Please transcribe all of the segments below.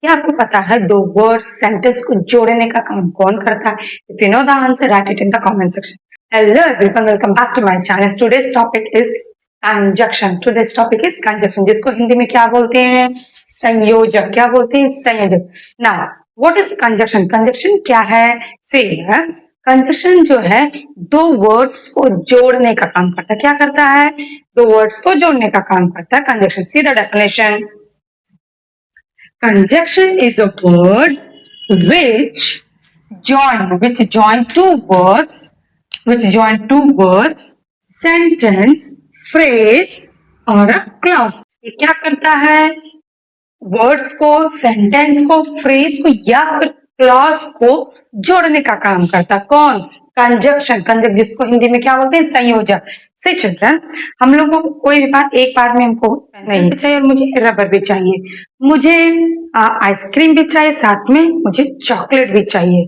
क्या आपको पता है दो वर्ड्स सेंटेंस को जोड़ने का काम कौन करता है? If you know the answer, write it in the comment section. Hello everyone, welcome back to my channel. Today's topic is conjunction. Today's topic is conjunction, जिसको हिंदी में क्या बोलते हैं? संयोजक. क्या बोलते हैं? संयोजक. Now, what is conjunction? Conjunction क्या है? See, कंजक्शन जो है दो वर्ड्स को जोड़ने का काम करता है. क्या करता है? दो वर्ड्स को जोड़ने का काम करता है conjunction. See the definition. Conjunction is a word which join two words, sentence, phrase और a clause. ये क्या करता है? वर्ड्स को, सेंटेंस को, फ्रेज को या फिर क्लॉज को जोड़ने का काम करता. कौन? कंजक्शन. कंजक्ट जिसको हिंदी में क्या बोलते हैं? संयोजक. से चिल्ड्रन, हम लोगों को कोई भी बात एक बार में हमको नहीं चाहिए और मुझे रबर भी चाहिए, मुझे आइसक्रीम भी चाहिए, साथ में मुझे चॉकलेट भी चाहिए.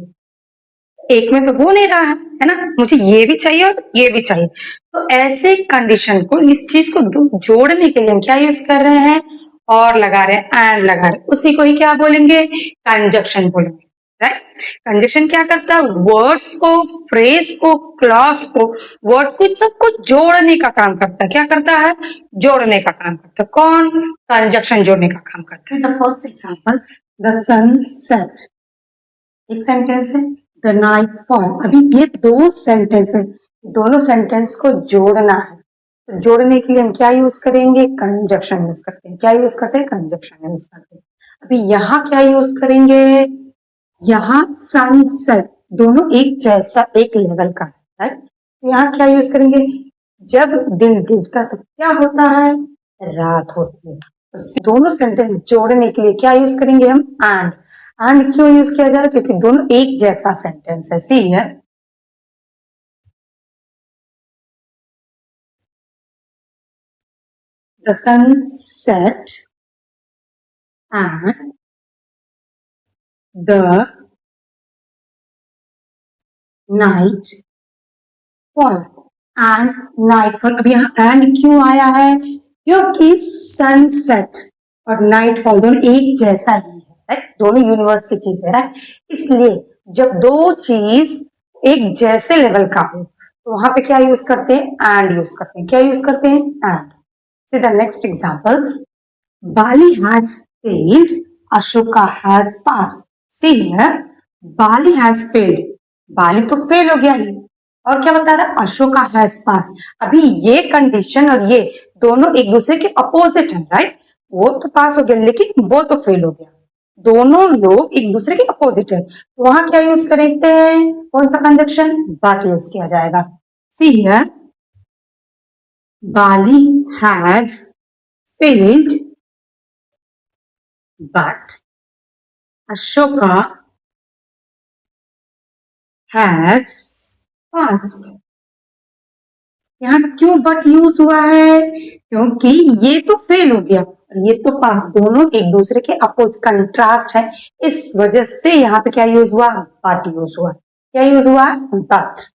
एक में तो हो नहीं रहा है ना, मुझे ये भी चाहिए और ये भी चाहिए. तो ऐसे कंडीशन को, इस चीज को जोड़ने के लिए हम क्या यूज कर रहे हैं? और लगा रहे हैं, एंड लगा रहे हैं. उसी को ही क्या बोलेंगे? कंजक्शन बोलेंगे. राइट. कंजक्शन क्या करता है? वर्ड्स को, फ्रेज को, क्लॉज को, वर्ड को, सबको जोड़ने का काम करता है. क्या करता है? जोड़ने का काम करता है. कौन? कंजक्शन जोड़ने का काम करता है. The first example, the sun set. एक सेंटेंस है, द नाइट फॉल. अभी ये दो सेंटेंस है, दोनों सेंटेंस को जोड़ना है. तो जोड़ने के लिए हम क्या यूज करेंगे? कंजक्शन यूज करते हैं. क्या यूज करते हैं? कंजक्शन यूज करते हैं. अभी यहाँ क्या यूज करेंगे? यहाँ सनसेट, दोनों एक जैसा, एक लेवल का है. राइट. यहाँ क्या यूज करेंगे? जब दिन डूबता तो क्या होता है? रात होती है. तो दोनों सेंटेंस जोड़ने के लिए क्या यूज करेंगे हम? एंड क्यों यूज किया जा रहा है? क्योंकि दोनों एक जैसा सेंटेंस है. सी है, the sun set and the night fall. and nightfall. अब यहाँ and क्यों आया है? क्योंकि sunset और nightfall दोनों एक जैसा ही है. राइट. दोनों यूनिवर्स की चीज है. राइट. इसलिए जब दो चीज एक जैसे लेवल का हो तो वहां पे क्या यूज करते हैं? and यूज करते हैं. क्या यूज करते हैं? and. See the next example. Bali has failed, Ashoka has passed. See here, Bali has failed. बाली तो फेल हो गया ही, और क्या बता रहा है? अशोका हैज पास. अभी ये कंडीशन और ये दोनों एक दूसरे के अपोजिट है. राइट. वो तो पास हो गया लेकिन वो तो फेल हो गया. दोनों लोग एक दूसरे के अपोजिट है. तो वहां क्या यूज करेंगे? कौन सा कंजक्शन? बट यूज किया जाएगा. See here, Bali has failed, but Ashoka has passed. यहाँ क्यों बट यूज हुआ है? क्योंकि ये तो फेल हो गया और ये तो पास, दोनों एक दूसरे के अपोजिट, कंट्रास्ट है. इस वजह से यहाँ पे क्या यूज हुआ? बट यूज हुआ. क्या यूज हुआ? बट.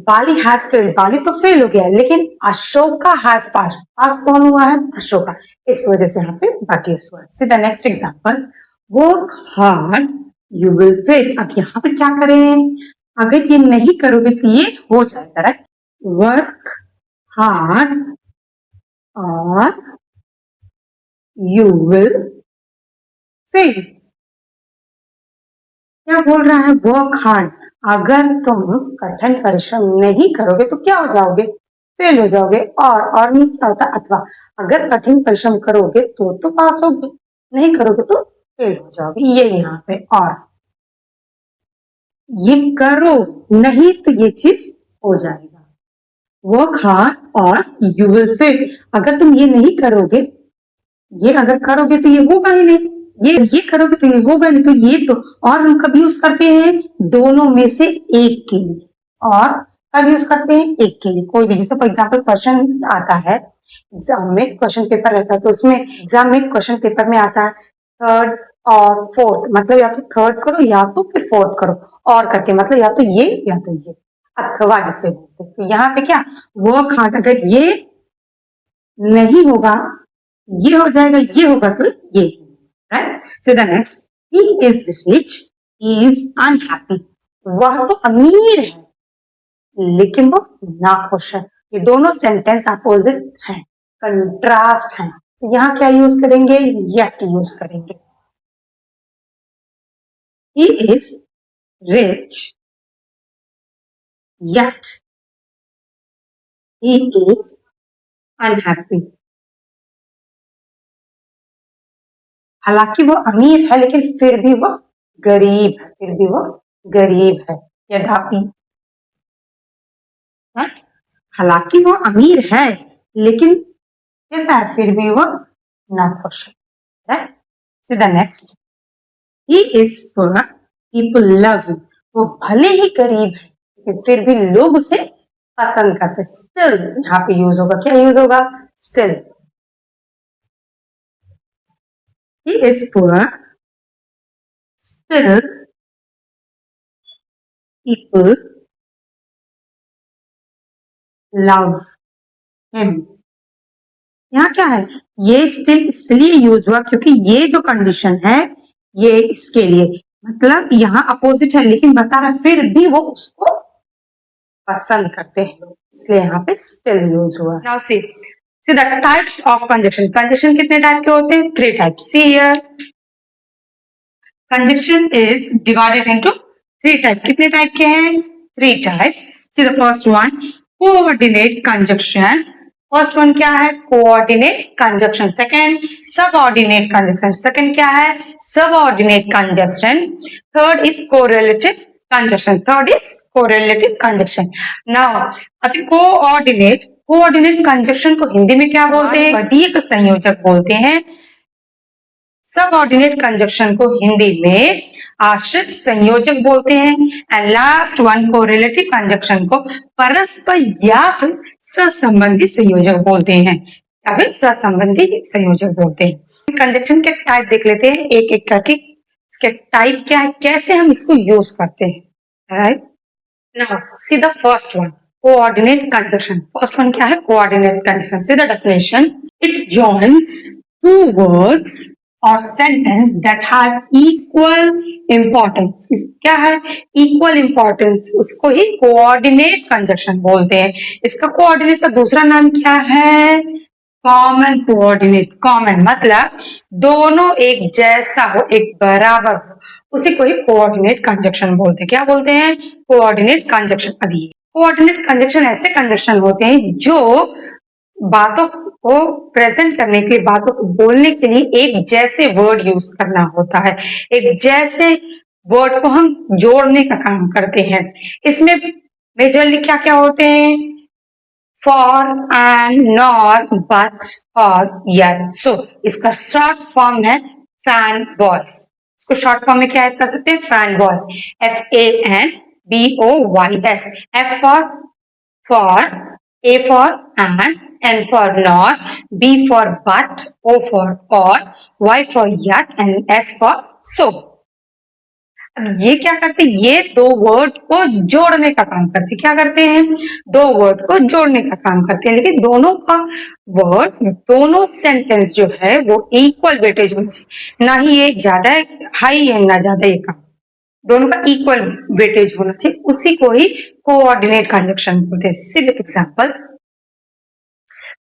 बाली हैज फेल्ड, बाली तो फेल हो गया लेकिन अशोका हैज पास, पास कौन हुआ है? अशोका. इस वजह से यहाँ पे बट यूज हुआ. सी the next example, work hard you will fail. अब यहाँ पे क्या करें? अगर ये नहीं करोगे तो ये हो जाएगा. राइट. वर्क हार्ड और यू विल फेल. क्या बोल रहा है? Work hard. अगर तुम कठिन परिश्रम नहीं करोगे तो क्या हो जाओगे? फेल हो जाओगे. और मीन्स क्या होता है? अथवा. अगर कठिन परिश्रम करोगे तो पास होगे, नहीं करोगे तो फेल हो जाओगे. ये यहाँ पे और. ये करो नहीं तो ये चीज हो जाएगा. वर्क हार्ड और यू विल फेल. अगर तुम ये नहीं करोगे, ये अगर करोगे तो ये होगा ही नहीं, ये करोगे तो ये होगा नहीं. तो ये तो, और हम कब यूज करते हैं? दोनों में से एक के लिए. और कब यूज करते हैं? एक के लिए. कोई भी, जैसे फॉर एग्जाम्पल क्वेश्चन आता है एग्जाम में, क्वेश्चन पेपर रहता है तो उसमें एग्जाम में क्वेश्चन पेपर में आता है थर्ड और फोर्थ, मतलब या तो थर्ड करो या तो फिर फोर्थ करो. और करके मतलब या तो ये या तो ये, अथवा जिसे बोलते हैं. तो यहाँ पे क्या? वर्क हार्ड, अगर ये नहीं होगा ये हो जाएगा, ये होगा तो ये. Right. So the next, he is rich, he is unhappy. वह तो अमीर है लेकिन वो नाखुश है। ये दोनों सेंटेंस अपोजिट हैं, कंट्रास्ट हैं। तो यहाँ क्या यूज करेंगे? येट यूज करेंगे। He is rich yet he is unhappy। हालांकि वो अमीर है लेकिन फिर भी वो गरीब है, फिर भी वो गरीब है। यद्यपि, हालांकि वो अमीर है लेकिन कैसा है? फिर भी वो नाखुश है। Right. C the next, he is poor, people love him. वो भले ही गरीब है लेकिन फिर भी लोग उसे पसंद करते। स्टिल यहाँ पे यूज होगा, क्या यूज होगा? Still. He is poor, still people love him। यहाँ क्या है? ये स्टिल इसलिए यूज हुआ क्योंकि ये जो कंडीशन है ये इसके लिए, मतलब यहाँ अपोजिट है लेकिन बता रहा फिर भी वो उसको पसंद करते हैं, इसलिए यहाँ पे स्टिल यूज हुआ। Now see the types of conjunction. Conjunction कितने टाइप के होते हैं? 3 types. See here, conjunction is divided into 3 type. कितने टाइप के हैं? 3 types. C the first one, coordinate conjunction. First one क्या है? Coordinate conjunction. Second, subordinate conjunction. Second क्या है? Subordinate conjunction. Third is correlative conjunction. Third is correlative conjunction. Now अभी coordinate conjunction को हिंदी में क्या बोलते हैं? प्रतीक संयोजक बोलते हैं। सबऑर्डिनेट कंजक्शन को हिंदी में आश्रित संयोजक बोलते हैं। And last one, correlative conjunction को परस्पर या फिर सहसंबंधी संयोजक बोलते हैं, या फिर सहसंबंधी संयोजक बोलते हैं। कंजक्शन के टाइप देख लेते हैं एक एक करके। इसके टाइप क्या है, कैसे हम इसको यूज करते हैं। Right, now see the first one, coordinate conjunction. First one क्या है? Coordinate conjunction. See the definition, it joins two words और sentence that have equal importance. क्या है? इक्वल इंपॉर्टेंस, उसको ही कोऑर्डिनेट कंजक्शन बोलते हैं। इसका कोऑर्डिनेट का दूसरा नाम क्या है? Common coordinate. कॉमन मतलब दोनों एक जैसा हो, एक बराबर हो, उसी को ही कोऑर्डिनेट कंजक्शन बोलते हैं। क्या बोलते हैं? Coordinate conjunction. अभी कोऑर्डिनेट कंजक्शन ऐसे कंजक्शन होते हैं जो बातों को प्रेजेंट करने के लिए, बातों को बोलने के लिए एक जैसे वर्ड यूज करना होता है। एक जैसे वर्ड को हम जोड़ने का काम करते हैं। इसमें मेजरली क्या क्या होते हैं? फॉर, एंड, नॉर, बट, और, यट। सो इसका शॉर्ट फॉर्म है फैन बॉयज। इसको शॉर्ट फॉर्म में क्या ऐड कर सकते हैं? Fan boys. FANBOYS। F for, A for and, N for nor, B for but, O for or, Y for yet and S for so। अब ये क्या करते हैं? ये दो वर्ड को जोड़ने का काम करते हैं। क्या करते हैं? दो वर्ड को जोड़ने का काम करते हैं, लेकिन दोनों का वर्ड, दोनों सेंटेंस जो है वो इक्वल वेटेज होनी चाहिए। ना ही ये ज्यादा हाई है ना ज्यादा ये कम, दोनों का इक्वल वेटेज होना चाहिए, उसी को ही कोऑर्डिनेट कंजक्शन बोलते हैं। सिर्फ example,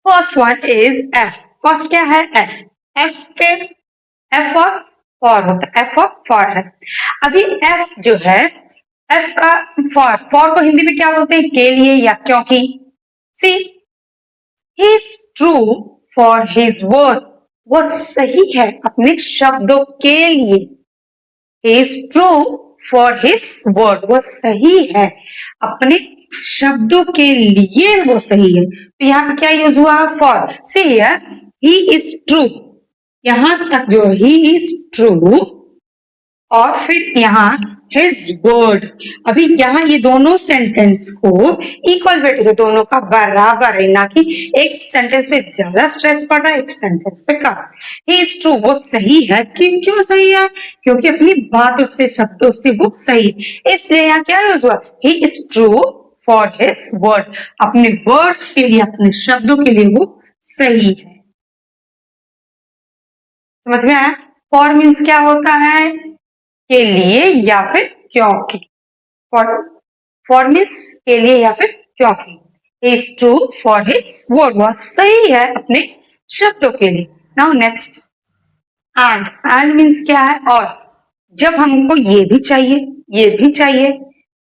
first one is F. First क्या है? एफ। एफ पे एफ फॉर होता है, एफ फॉर है। अभी एफ जो है, एफ का फॉर को हिंदी में क्या बोलते हैं? के लिए या क्योंकि। See, he is true for his word. वो सही है अपने शब्दों के लिए। He is true for his word. वो सही है अपने शब्दों के लिए, वो सही है। तो यहाँ पे क्या यूज हुआ? For. C here, he is true, यहां तक जो ही इज ट्रू, और फिर यहाँ हिज वर्ड। अभी यहाँ ये दोनों सेंटेंस को इक्वल वेटेज है, दोनों का बराबर है, ना कि एक सेंटेंस पे ज्यादा स्ट्रेस पड़ रहा है, एक सेंटेंस पे कम। ही इज ट्रू, वो सही है। क्यों सही है? क्योंकि अपनी बातों से, शब्दों से वो सही है, इसलिए यहाँ क्या यूज हुआ? ही is true for his word. अपने वर्ड्स के लिए, अपने शब्दों के लिए वो सही है। समझ में आया? फॉर मीन्स क्या होता है, के लिए या फिर क्योंकि। फॉर मीन्स के लिए या फिर क्योंकि। ही is true for his word, वह सही है अपने शब्दों के लिए। नाउ नेक्स्ट एंड मीन्स क्या है, और जब हमको ये भी चाहिए, ये भी चाहिए,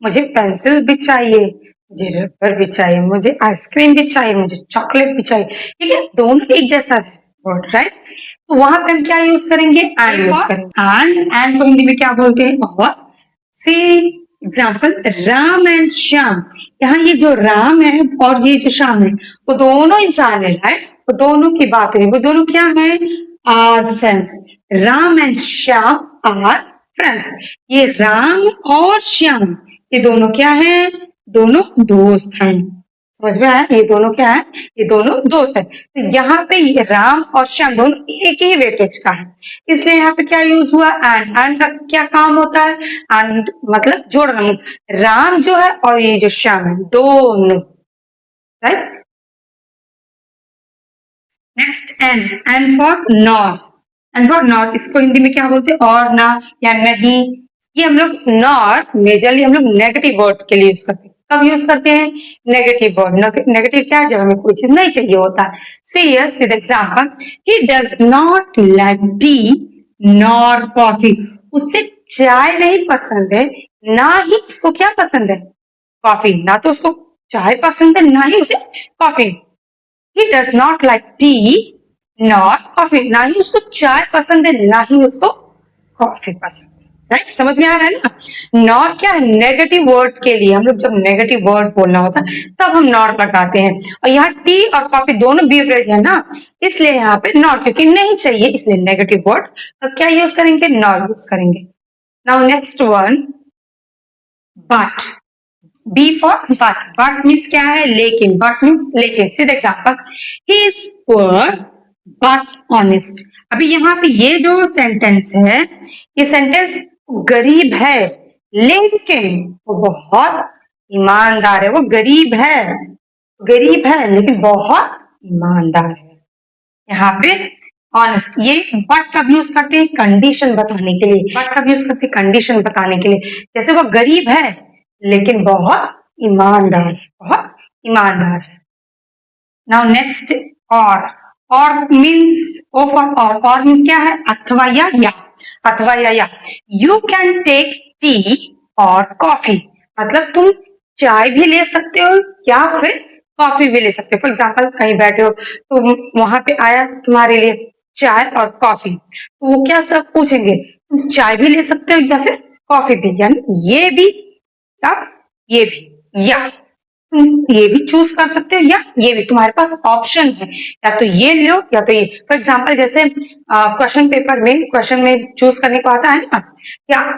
मुझे पेंसिल भी चाहिए, मुझे रबर भी चाहिए, मुझे आइसक्रीम भी चाहिए, मुझे चॉकलेट भी चाहिए, ठीक है, दोनों एक जैसा है वर्ड, राइट। तो वहां पे हम क्या यूज करेंगे, एंड यूज करेंगे। एंड को हिंदी में क्या बोलते हैं, और। सी एग्जाम्पल, राम एंड श्याम। यहाँ ये जो राम है और ये जो श्याम है, वो दोनों इंसान है, राइट। वो दोनों की बात है, वो दोनों क्या है, are friends. Ram and Shyam are friends. ये राम और श्याम, ये दोनों क्या है, दोनों दोस्त हैं। समझ में आया, ये दोनों क्या है, ये दोनों दोस्त है। तो यहाँ पे ये राम और श्याम दोनों एक ही वेटेज का है, इसलिए यहाँ पे क्या यूज हुआ, एंड का क्या काम होता है, एंड मतलब जोड़ना। राम जो है और ये जो श्याम है, दोनों, right. Next N for not. And for not, इसको हिंदी में क्या बोलते हैं, और ना या नहीं। ये हम लोग नॉट मेजरली हम लोग नेगेटिव वर्ड के लिए यूज करते हैं। कब यूज करते हैं, नेगेटिव वर्ड। नेगेटिव क्या है, जब हमें कोई चीज नहीं चाहिए होता है। See here example, he does not like T nor coffee. उससे चाय नहीं पसंद है, ना ही उसको क्या पसंद है, कॉफी। ना तो उसको चाय पसंद है, ना ही उसे coffee. He does not like T nor coffee, ना ही उसको चाय पसंद है, ना ही उसको कॉफी पसंद है, राइट। समझ में आ रहा है ना। नॉट क्या है, नेगेटिव वर्ड के लिए हम लोग जब नेगेटिव वर्ड बोलना होता है तब हम नॉट लगाते हैं। और यहाँ टी और कॉफी दोनों बीवरेज है ना, इसलिए यहाँ पे नॉट, क्योंकि नहीं चाहिए इसलिए नेगेटिव वर्ड। अब क्या यूज करेंगे, नॉट यूज करेंगे। Now next one, but. B for but. But means क्या है, लेकिन। बट मीन्स लेकिन। See the example, he is poor but honest. अभी यहाँ पे ये जो सेंटेंस है, ये सेंटेंस गरीब है लेकिन वो बहुत ईमानदार है। वो गरीब है, गरीब है लेकिन बहुत ईमानदार है। यहाँ पे ऑनेस्ट, ये बट कब यूज करते हैं, कंडीशन बताने के लिए। बट कब यूज करते हैं, कंडीशन बताने के लिए। जैसे वो गरीब है लेकिन बहुत ईमानदार, बहुत ईमानदार है। नाउ नेक्स्ट, और मीन्स, ओ फॉर और मीन्स क्या है, अथवा या। अथवा या। यू कैन टेक टी और कॉफी, मतलब तुम चाय भी ले सकते हो या फिर कॉफी भी ले सकते हो। फॉर एग्जाम्पल, कहीं बैठे हो तो वहां पे आया तुम्हारे लिए चाय और कॉफी, तो वो क्या सब पूछेंगे, तुम चाय भी ले सकते हो या फिर कॉफी भी, यानी ये भी या ये भी, या तुम ये भी चूज कर सकते हो या ये भी, तुम्हारे पास ऑप्शन है, या तो ये लो या तो ये। फॉर एग्जाम्पल, जैसे क्वेश्चन पेपर में, क्वेश्चन में चूज करने को आता है ना,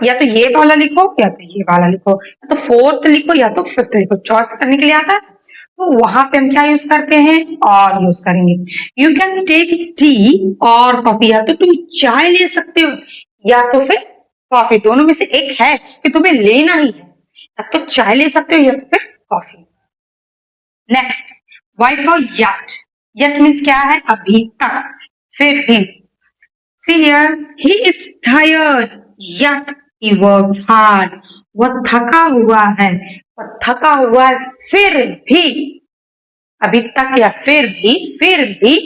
या तो ये वाला लिखो या तो ये वाला लिखो, या तो फोर्थ लिखो या तो फिफ्थ लिखो, चॉइस करने के लिए आता है। तो वहां पे हम क्या यूज करते हैं, और यूज करेंगे। यू कैन टेक टी और कॉफी, या तो तुम चाय ले सकते हो या तो फिर कॉफी, दोनों में से एक है कि तुम्हें लेना ही है, या तो चाय ले सकते हो या तो फिर coffee. Next, Y for yet. Yet means क्या है, अभी तक, फिर भी। See here, he is tired yet he works hard. वह थका हुआ है, वह थका हुआ है फिर भी, अभी तक या फिर भी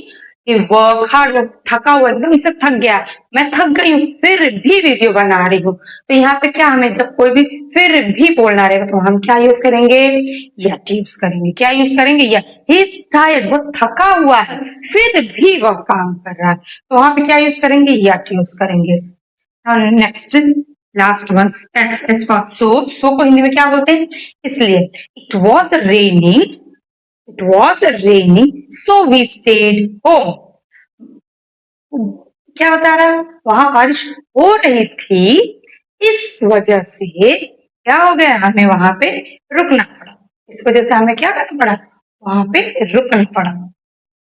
वर्क हार्ड, वो थका हुआ, एकदम से थक गया, मैं थक गई हूँ फिर भी वीडियो बना रही हूँ। तो यहाँ पे क्या, हमें जब कोई भी फिर भी बोलना रहेगा तो हम क्या यूज करेंगे, यट यूज करेंगे। क्या यूज करेंगे, यट। ही इज टायर्ड, वो थका हुआ है फिर भी वह काम कर रहा है, तो वहां पे क्या यूज करेंगे, यट यूज करेंगे। Next, last one, S for so. So को हिंदी में क्या बोलते हैं, इसलिए। It was raining, It was raining, so we stayed home. क्या बता रहा है, वहां बारिश हो रही थी, इस वजह से क्या हो गया, हमें वहां पे रुकना पड़ा। इस वजह से हमें क्या करना पड़ा, वहां पे रुकना पड़ा।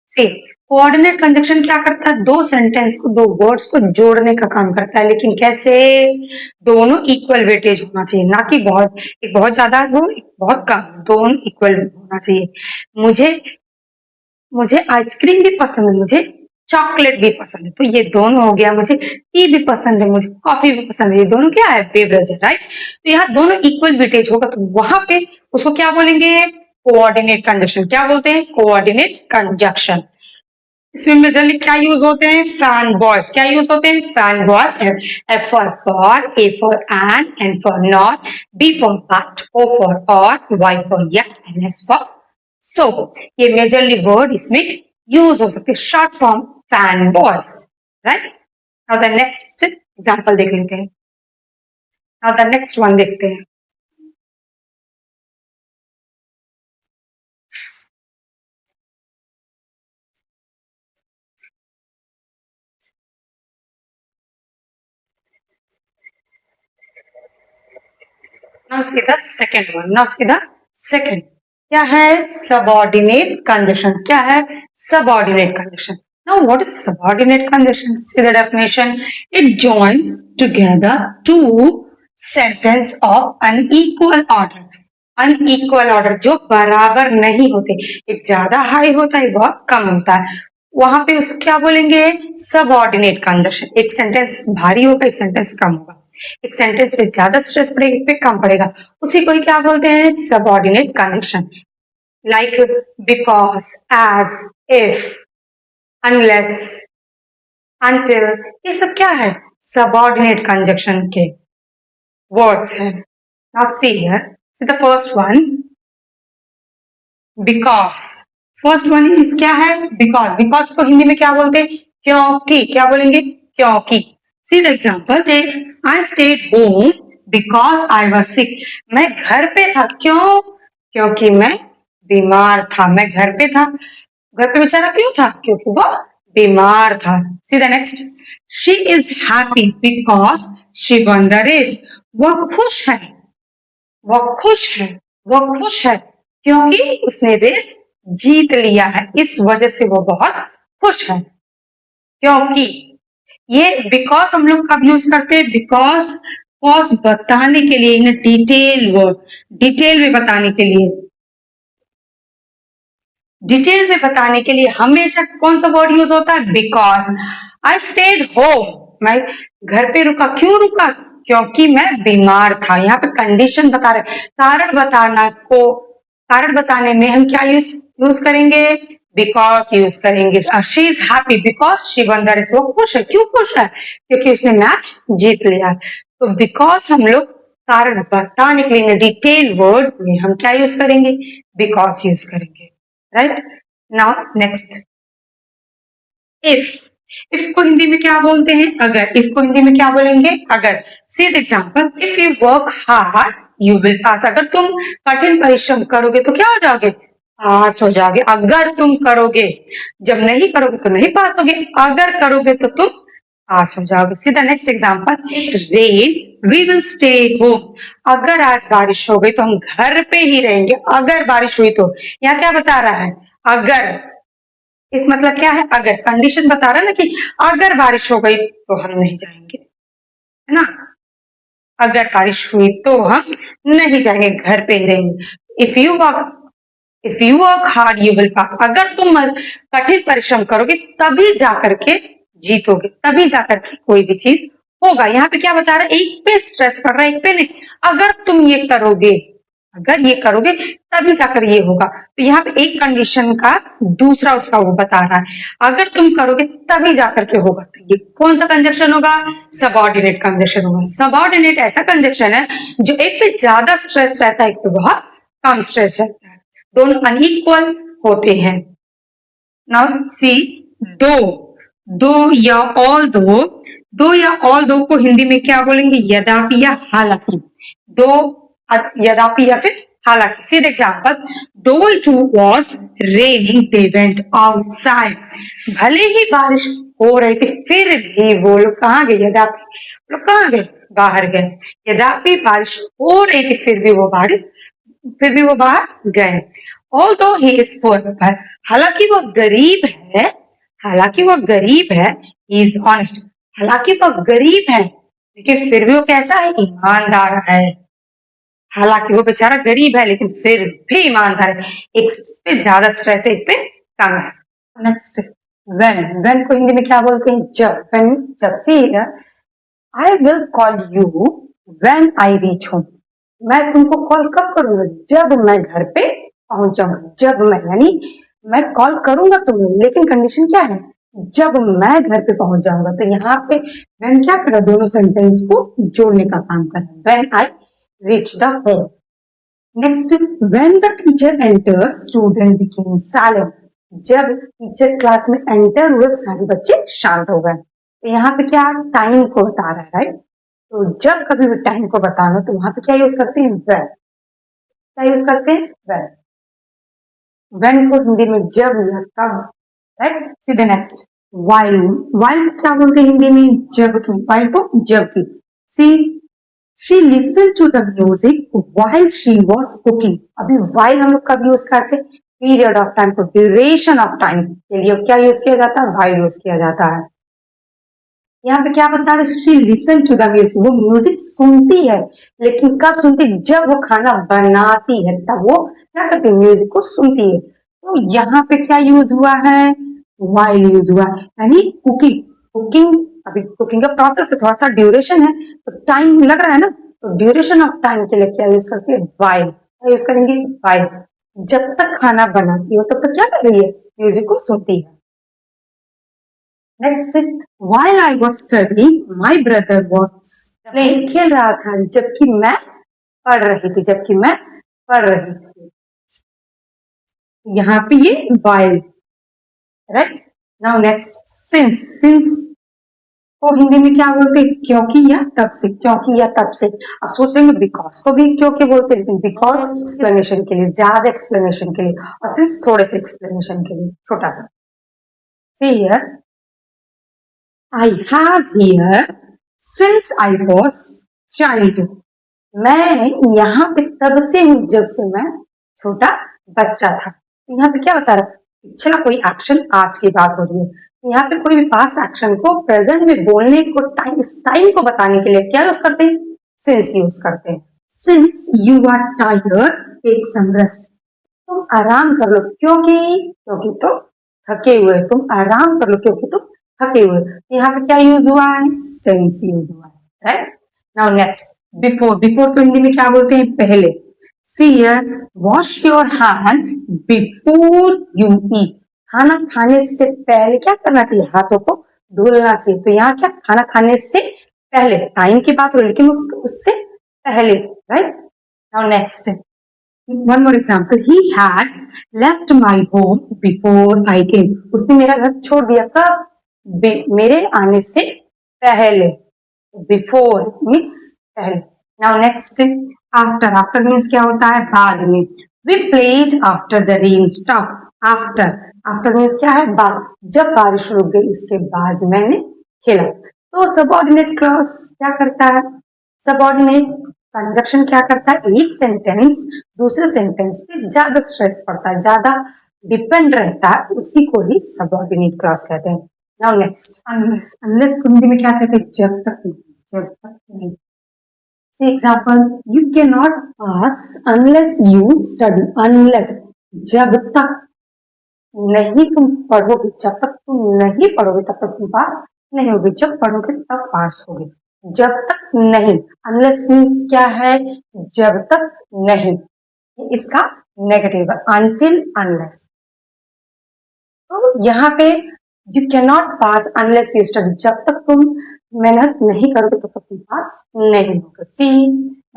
से कोऑर्डिनेट कंजक्शन क्या करता है, दो सेंटेंस को, दो वर्ड्स को जोड़ने का काम करता है, लेकिन कैसे, दोनों इक्वल वेटेज होना चाहिए, ना कि बहुत, एक बहुत ज्यादा हो एक बहुत कम, दोनों इक्वल होना चाहिए। मुझे आइसक्रीम भी पसंद है, मुझे चॉकलेट भी पसंद है, तो ये दोनों हो गया, मुझे टी भी पसंद है, मुझे कॉफी भी पसंद है, ये दोनों क्या है, बेवरेज है, राइट। तो यहाँ दोनों इक्वल वेटेज होगा, तो वहां पे उसको क्या बोलेंगे, कोऑर्डिनेट कंजक्शन। क्या बोलते हैं, कोऑर्डिनेट कंजक्शन। इसमें मेजरली क्या यूज होते हैं, फैन बॉयज। क्या यूज होते हैं, fan boys. F for, A for N for not, B for but, O for or, Y for या, एन एस फॉर सो। ये मेजरली वर्ड इसमें यूज हो सकते हैं, short form fan boys, right. Now the next example देख लेते हैं। Now the next one देखते हैं। Now see the second one. Now see the second, क्या है, सबऑर्डिनेट कंजक्शन। क्या है, subordinate conjunction. Now what is subordinate conjunction, see the definition, it joins together two sentence of unequal order. Unequal order, जो बराबर नहीं होते, एक ज्यादा हाई होता है, वह कम होता है, वहां पे उसको क्या बोलेंगे, सबऑर्डिनेट कंजक्शन। एक सेंटेंस भारी होगा, एक सेंटेंस कम होगा, एक सेंटेंस पे ज्यादा स्ट्रेस पड़ेगा, एक पे कम पड़ेगा, उसी को ही क्या बोलते हैं, subordinate conjunction. Like because, as, if, unless, until, ये सब क्या है, सबऑर्डिनेट कंजक्शन के वर्ड्स हैं। Now see here, see the first one, because. First one is क्या है, बिकॉज। बिकॉज को हिंदी में क्या बोलते हैं, क्योंकि। क्या बोलेंगे, क्योंकि। See the example, I stayed home because I was sick. मैं घर पे था, क्यों, क्योंकि मैं बीमार था। मैं घर पे था, घर पे बेचारा क्यों था, क्योंकि वो बीमार था। See the next, she is happy because she won the race. वह खुश है, वह खुश है, वह खुश है क्योंकि उसने रेस जीत लिया है, इस वजह से वो बहुत खुश है। क्योंकि, ये बिकॉज हम लोग कब यूज करते हैं, बिकॉज कॉज बताने के लिए, इन डिटेल वर्ड, डिटेल में बताने के लिए, डिटेल में बताने के लिए हमेशा कौन सा वर्ड यूज होता है, बिकॉज। आई स्टेड होम, मैं घर पे रुका, क्यों रुका, क्योंकि मैं बीमार था। यहाँ पे कंडीशन बता रहे, कारण बताना को, कारण बताने में हम क्या यूज करेंगे, बिकॉज यूज करेंगे। She is happy because she won the race. वो खुश है, क्यों खुश है, क्योंकि उसने मैच जीत लिया। तो बिकॉज हम लोग कारण बताने के लिए डिटेल वर्ड में हम क्या यूज करेंगे, बिकॉज यूज करेंगे, right. Now next, if. If को हिंदी में क्या बोलते हैं, अगर। इफ को हिंदी में क्या बोलेंगे, अगर। See the example, if you work hard you will pass. अगर तुम कठिन परिश्रम करोगे तो क्या हो जाओगे, पास हो जाओगे। अगर तुम करोगे, जब नहीं करोगे तो नहीं पास होगे, अगर करोगे तो तुम पास हो जाओगे। See the next example, it rain we will stay home. अगर आज बारिश हो गई तो हम घर पे ही रहेंगे, अगर बारिश हुई तो। यहाँ क्या बता रहा है, अगर। इस मतलब क्या है, अगर। कंडीशन बता रहा है ना कि अगर बारिश हो गई तो हम नहीं जाएंगे, है ना। अगर बारिश हुई तो हम नहीं जाएंगे, घर पे ही रहेंगे। If you work hard you will pass. अगर तुम कठिन परिश्रम करोगे तभी जाकर के जीतोगे, तभी जाकर के कोई भी चीज होगा। यहाँ पे क्या बता रहा है, एक पे स्ट्रेस पड़ रहा है, एक पे नहीं। अगर तुम ये करोगे, अगर ये करोगे तभी जाकर ये होगा। तो यहाँ पे एक कंडीशन का दूसरा उसका वो बता रहा है, अगर तुम करोगे तभी जाकर के होगा। तो ये कौन सा कंजक्शन होगा, सबऑर्डिनेट कंजक्शन होगा। सबऑर्डिनेट ऐसा कंजक्शन है जो एक पे ज्यादा स्ट्रेस रहता है, एक पे बहुत कम स्ट्रेस रहता है, दोनों अनइक्वल होते हैं। नाउ सी, दो। दो या ऑल दो, दो या ऑल दो को हिंदी में क्या बोलेंगे, यद्यपि या हालांकि। दो, यद्यपि या फिर हालांकि। सी द एग्जाम्पल, दो it was raining they went outside. भले ही बारिश हो रही थी फिर भी वो लोग कहाँ गए, यद्यपि लोग कहाँ गए, बाहर गए। यद्यपि बारिश हो रही थी फिर भी वो बाहर गए। ऑल्दो ही इज पुअर, हालांकि वो गरीब है, हालांकि वो गरीब है, ही इज ऑनेस्ट। हालांकि वो गरीब है लेकिन फिर भी वो कैसा है, ईमानदार है। हालांकि वो बेचारा गरीब है लेकिन फिर भी ईमानदार है। एक पे ज्यादा स्ट्रेस है, एक पे कम है। नेक्स्ट, when को हिंदी में क्या बोलते हैं? जब. when जब से I will call you when I reach home. मैं तुमको कॉल कब करूंगा? जब मैं घर पे पहुंच जाऊंगा. जब मैं यानी मैं कॉल करूंगा तुम्हें, लेकिन कंडीशन क्या है? जब मैं घर पे पहुंच जाऊंगा. तो यहाँ पे when क्या करा? दोनों सेंटेंस को जोड़ने का काम करा. when I reach the home. Next, when the teacher enters, student became silent. जब टीचर क्लास में एंटर हुए सारे बच्चे शांत हो गए. तो यहाँ पे क्या टाइम को बता रहा है, राइट? तो जब कभी भी टाइम को बताना तो वहां पे क्या यूज करते हैं? when. क्या यूज करते हैं? when. when को हिंदी में जब या कब, right? C the next, while. while क्या बोलते हैं हिंदी में? जबकि. while को जबकि. सी she listened to the music while she was cooking. अभी while हम लोग कब यूज करते हैं? पीरियड ऑफ टाइम को, ड्यूरेशन ऑफ टाइम के लिए क्या यूज किया जाता है? while यूज किया जाता है. यहाँ पे क्या बता रहे? she listened to the music. वो म्यूजिक सुनती है, लेकिन कब सुनती है? जब वो खाना बनाती है तब वो क्या करती है? म्यूजिक को सुनती है. तो यहाँ पे क्या यूज हुआ है? while यूज हुआ है, यानी कुकिंग. कुकिंग, अभी कुकिंग का प्रोसेस है, थोड़ा सा ड्यूरेशन है, तो टाइम लग रहा है ना, तो ड्यूरेशन ऑफ टाइम के लिए क्या यूज करती है? while. क्या यूज करेंगे? while. जब तक खाना बनाती हो तब तक क्या कर रही है? म्यूजिक को सुनती है. Next, while I was studying, my brother was playing. खेल रहा था जबकि मैं पढ़ रही थी. जबकि मैं पढ़ रही थी. यहाँ पे ये while, right? Now next, since. since को हिंदी में क्या बोलते हैं? क्योंकि या तब से. क्योंकि या तब से. अब सोच रहे हैं बिकॉज को भी क्योंकि बोलते हैं, लेकिन बिकॉज एक्सप्लेनेशन के लिए, ज्यादा एक्सप्लेनेशन के लिए, और सिंस थोड़े से एक्सप्लेनेशन के लिए, छोटा सा. See here, I have here since I was child. मैं यहाँ पे तब से हूँ जब से मैं छोटा बच्चा था. यहाँ पे क्या बता रहा है? पिछला कोई एक्शन, आज की बात हो रही है. यहाँ पे कोई भी पास्ट एक्शन को प्रेजेंट में बोलने को, टाइम को बताने के लिए क्या यूज करते हैं? सिंस यूज करते हैं. Since you are tired, take some rest. तुम आराम कर लो क्योंकि तुम थके हुए. तुम आराम कर लो क्योंकि तुम थके हुए. यहाँ पे क्या यूज हुआ है? सिंस यूज हुआ है, right? Now next, before. Before को हिंदी में क्या बोलते हैं? पहले. See here, wash your hand before you eat. खाना खाने से पहले क्या करना चाहिए? हाथों को धुलना चाहिए. तो यहाँ क्या? खाना खाने से पहले. टाइम की बात हो रही है, लेकिन उससे पहले, right? Now next, one more example. He had left my home before I came. उसने मेरा घर छोड़ दिया कब? मेरे आने से पहले. Before means पहले. Now next, after. After means क्या होता है? बाद में. We played after the rain stopped. After. After means क्या है? बाद. जब बारिश रुक गई उसके बाद मैंने खेला. तो सबऑर्डिनेट क्लॉज क्या करता है? सबऑर्डिनेट कंजक्शन क्या करता है? एक सेंटेंस दूसरे सेंटेंस पे ज्यादा स्ट्रेस पड़ता है, ज्यादा डिपेंड रहता है, उसी को ही सबऑर्डिनेट क्लॉज कहते हैं. Now next, unless. अनलेस को हिंदी में क्या कहते हैं? जब तक नहीं. जब तक नहीं. See example, you cannot pass unless you study. Unless, जब तक नहीं तुम पढ़ोगे, जब तक तुम नहीं पढ़ोगे तब तक तुम पास नहीं होगे. जब पढ़ोगे तब पास होगे. जब तक नहीं. अनलेस मीन्स क्या है? जब तक नहीं. इसका नेगेटिव है, until, unless. तो यहाँ पे you cannot pass unless you study. जब तक तुम मेहनत नहीं करोगे तब तक तुम पास नहीं होगे. See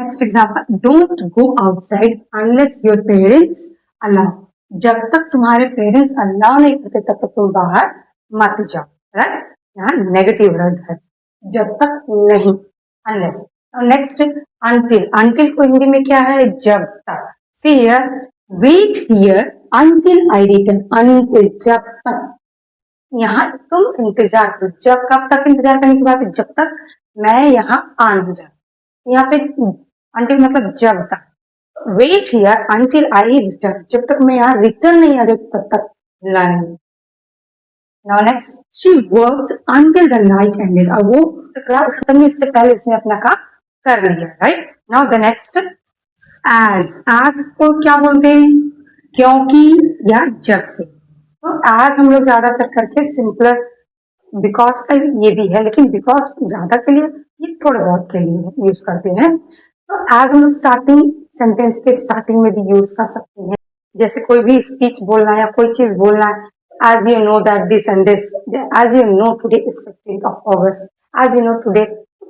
next example, don't go outside unless your parents allow. जब तक तुम्हारे पेरेंट्स अलाउ नहीं करते तब तक तुम बाहर मत जाओ, राइट? यहाँ नेगेटिव वर्ड है, जब तक नहीं. unless. Next, until. until को हिंदी में क्या है? जब तक. See here, wait here until I return. until, जब तक. यहाँ तुम इंतजार करो. जब कब तक इंतजार करने की बात है? जब तक मैं यहाँ आ न जाऊं. यहाँ पे until मतलब जब तक. Wait here until I return. जब तक मैं यहाँ रिटर्न नहीं आ जाती तब तक learn. Now next, she worked until the night ended. अब वो खत्म नहीं, उससे पहले उसने अपना काम कर लिया, right? Now the next, as. as को क्या बोलते हैं? क्योंकि या जब से. तो आज हम लोग ज्यादातर करके सिंपलर बिकॉज का ये भी है, लेकिन बिकॉज ज्यादा के लिए ये थोड़े बहुत के लिए यूज करते हैं। तो आज हम स्टार्टिंग सेंटेंस के स्टार्टिंग में भी यूज कर सकते हैं। जैसे कोई भी स्पीच बोलना है या कोई चीज बोलना है, as you know that this and this, as you know today is 15th of August, as you know today,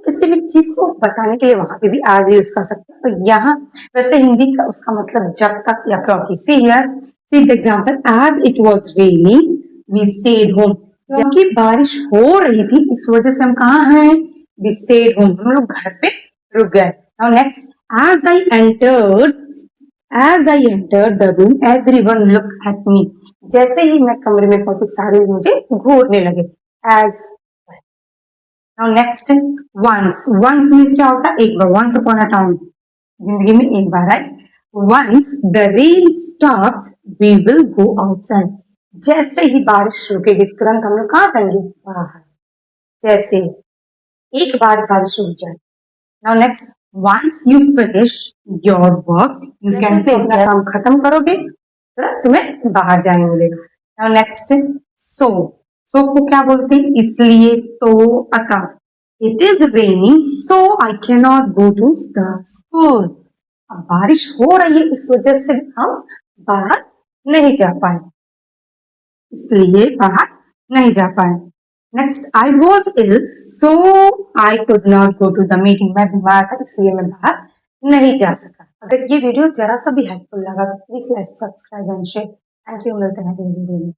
किसी भी चीज को बताने के लिए वहां पे भी आज यूज कर सकते हैं। तो यहाँ वैसे हिंदी का उसका मतलब जब तक या क्योंकि। See here, see the example, as it was raining we stayed home. जबकि बारिश हो रही थी इस वजह से हम कहाँ हैं, वी स्टेड होम, हम लोग घर पे रुक गए। Now next, as I entered as I entered the room everyone looked at me। जैसे ही मैं कमरे में पहुंची सारे मुझे घूरने लगे। as now next, once means क्या होता है, एक बार, once upon a time, जिंदगी में एक बार है। once the rain stops we will go outside। जैसे ही बारिश रुकेगी तुरंत हम लोग कहाँ जाएंगे, बाहर। जैसे एक बार बारिश रुक जाए। Now next, once you finish your work you can play। अपना काम खत्म करोगे तुरंत तुम्हें बाहर जाने मिलेगा। नाउ नेक्स्ट, so को क्या बोलते हैं, इसलिए, तो, अतः। It is raining so I cannot go to the school। अब बारिश हो रही है इस वजह से हम बाहर नहीं जा पाए, इसलिए बाहर नहीं जा पाए। Next, I was ill so I could not go to the meeting। मैं बीमार था इसलिए मैं बाहर नहीं जा सका। अगर ये वीडियो जरा सा भी हेल्पफुल लगा तो please like, subscribe and share. Thank you, मिलते हैं अगली वीडियो में।